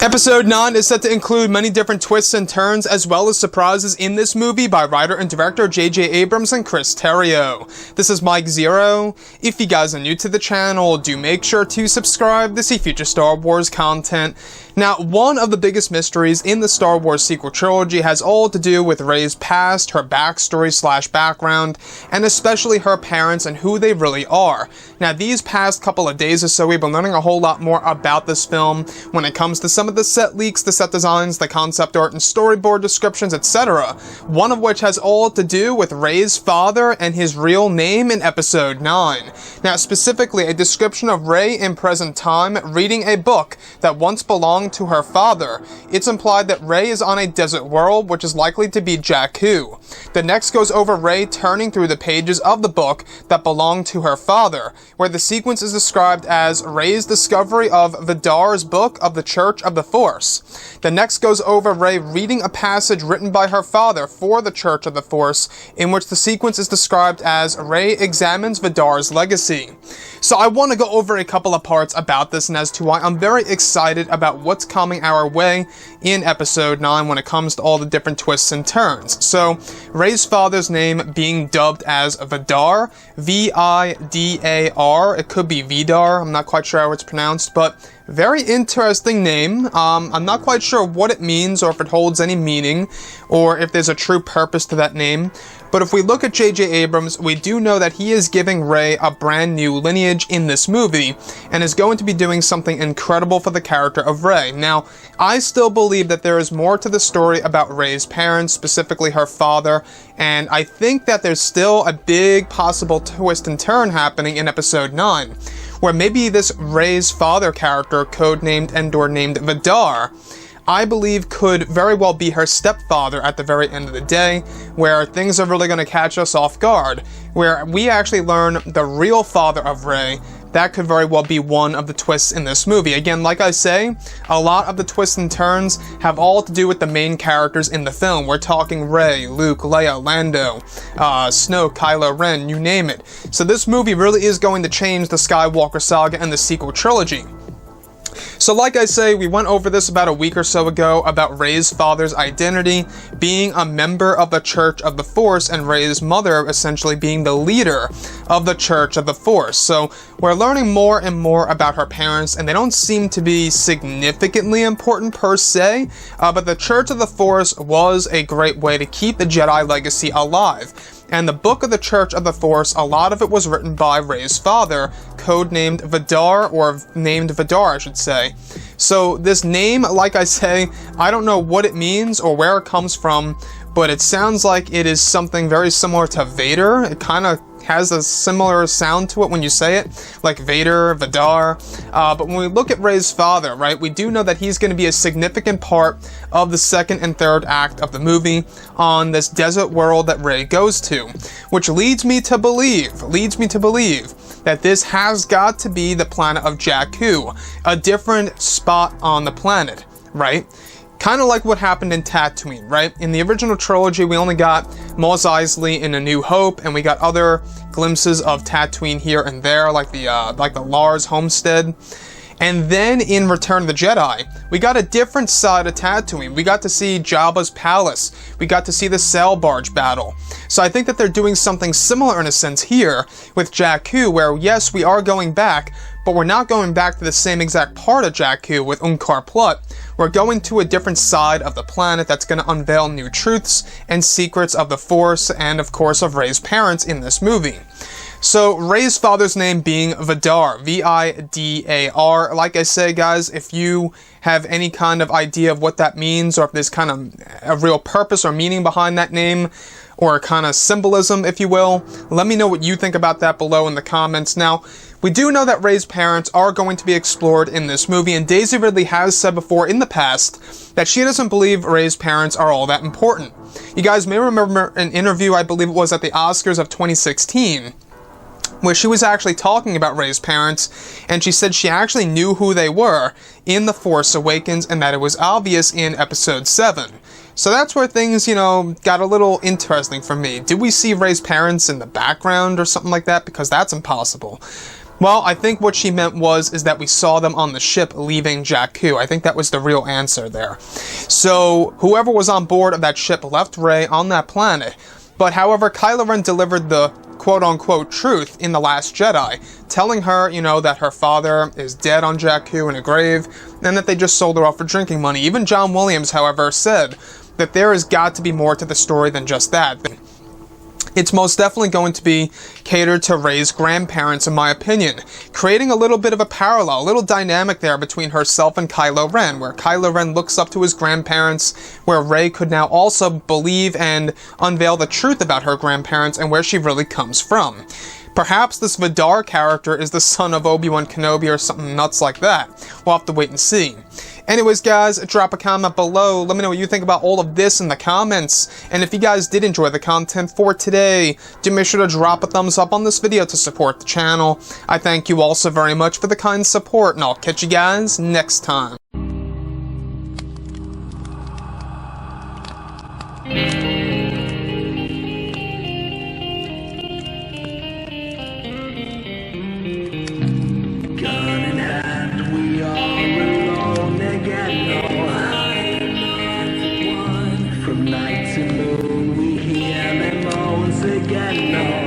Episode 9 is set to include many different twists and turns as well as surprises in this movie by writer and director J.J. Abrams and Chris Terrio. This is Mike Zero. If you guys are new to the channel, do make sure to subscribe to see future Star Wars content. Now, one of the biggest mysteries in the Star Wars sequel trilogy has all to do with Rey's past, her backstory / background, and especially her parents and who they really are. Now, these past couple of days or so, we've been learning a whole lot more about this film when it comes to some of the set leaks, the set designs, the concept art and storyboard descriptions, etc. One of which has all to do with Rey's father and his real name in Episode 9. Now, specifically, a description of Rey in present time reading a book that once belonged to her father. It's implied that Rey is on a desert world, which is likely to be Jakku. The next goes over Rey turning through the pages of the book that belonged to her father, where the sequence is described as Rey's discovery of Vidar's book of the Church of the Force. The next goes over Rey reading a passage written by her father for the Church of the Force, in which the sequence is described as Rey examines Vidar's legacy. So I want to go over a couple of parts about this and as to why I'm very excited about what's coming our way in Episode 9 when it comes to all the different twists and turns. So, Rey's father's name being dubbed as Vidar, V-I-D-A-R. It could be Vidar, I'm not quite sure how it's pronounced, but very interesting name. I'm not quite sure what it means or if it holds any meaning or if there's a true purpose to that name. But if we look at J.J. Abrams, we do know that he is giving Rey a brand new lineage in this movie and is going to be doing something incredible for the character of Rey. Now, I still believe that there is more to the story about Rey's parents, specifically her father, and I think that there's still a big possible twist and turn happening in Episode 9, where maybe this Rey's father character, codenamed and/or named Vidar, I believe could very well be her stepfather at the very end of the day, where things are really going to catch us off guard, where we actually learn the real father of Rey. That could very well be one of the twists in this movie. Again, like I say, a lot of the twists and turns have all to do with the main characters in the film. We're talking Rey, Luke, Leia, Lando, Snoke, Kylo Ren, you name it. So this movie really is going to change the Skywalker saga and the sequel trilogy. So like I say, we went over this about a week or so ago about Rey's father's identity being a member of the Church of the Force and Rey's mother essentially being the leader of the Church of the Force. So we're learning more and more about her parents, and they don't seem to be significantly important per se, but the Church of the Force was a great way to keep the Jedi legacy alive. And the book of the Church of the Force, a lot of it was written by Rey's father, codenamed Vidar, or named Vidar, I should say. So this name, like I say, I don't know what it means or where it comes from, but it sounds like it is something very similar to Vader. It kind of has a similar sound to it when you say it, like Vader, Vidar. But when we look at Rey's father, right, we do know that he's going to be a significant part of the second and third act of the movie on this desert world that Rey goes to, which leads me to believe that this has got to be the planet of Jakku, a different spot on the planet, right? Kind of like what happened in Tatooine, right? In the original trilogy, we only got Mos Eisley in A New Hope, and we got other glimpses of Tatooine here and there, like the Lars homestead. And then in Return of the Jedi, we got a different side of Tatooine. We got to see Jabba's palace. We got to see the sail barge battle. So I think that they're doing something similar in a sense here with Jakku, where yes, we are going back, but we're not going back to the same exact part of Jakku with Unkar Plutt. We're going to a different side of the planet that's going to unveil new truths and secrets of the Force and, of course, of Rey's parents in this movie. So, Rey's father's name being Vidar, V-I-D-A-R. Like I say, guys, if you have any kind of idea of what that means, or if there's kind of a real purpose or meaning behind that name, or kind of symbolism, if you will, let me know what you think about that below in the comments. Now, we do know that Rey's parents are going to be explored in this movie, and Daisy Ridley has said before in the past that she doesn't believe Rey's parents are all that important. You guys may remember an interview, I believe it was at the Oscars of 2016, where she was actually talking about Rey's parents, and she said she actually knew who they were in The Force Awakens, and that it was obvious in Episode 7. So that's where things, got a little interesting for me. Did we see Rey's parents in the background or something like that? Because that's impossible. Well, I think what she meant is that we saw them on the ship leaving Jakku. I think that was the real answer there. So, whoever was on board of that ship left Rey on that planet. But however, Kylo Ren delivered the quote-unquote truth in The Last Jedi, telling her, that her father is dead on Jakku in a grave, and that they just sold her off for drinking money. Even John Williams, however, said that there has got to be more to the story than just that. It's most definitely going to be catered to Rey's grandparents, in my opinion, creating a little bit of a parallel, a little dynamic there between herself and Kylo Ren, where Kylo Ren looks up to his grandparents, where Rey could now also believe and unveil the truth about her grandparents and where she really comes from. Perhaps this Vidar character is the son of Obi-Wan Kenobi or something nuts like that. We'll have to wait and see. Anyways, guys, drop a comment below. Let me know what you think about all of this in the comments. And if you guys did enjoy the content for today, do make sure to drop a thumbs up on this video to support the channel. I thank you all so very much for the kind support, and I'll catch you guys next time. From night to moon, we hear them moans again.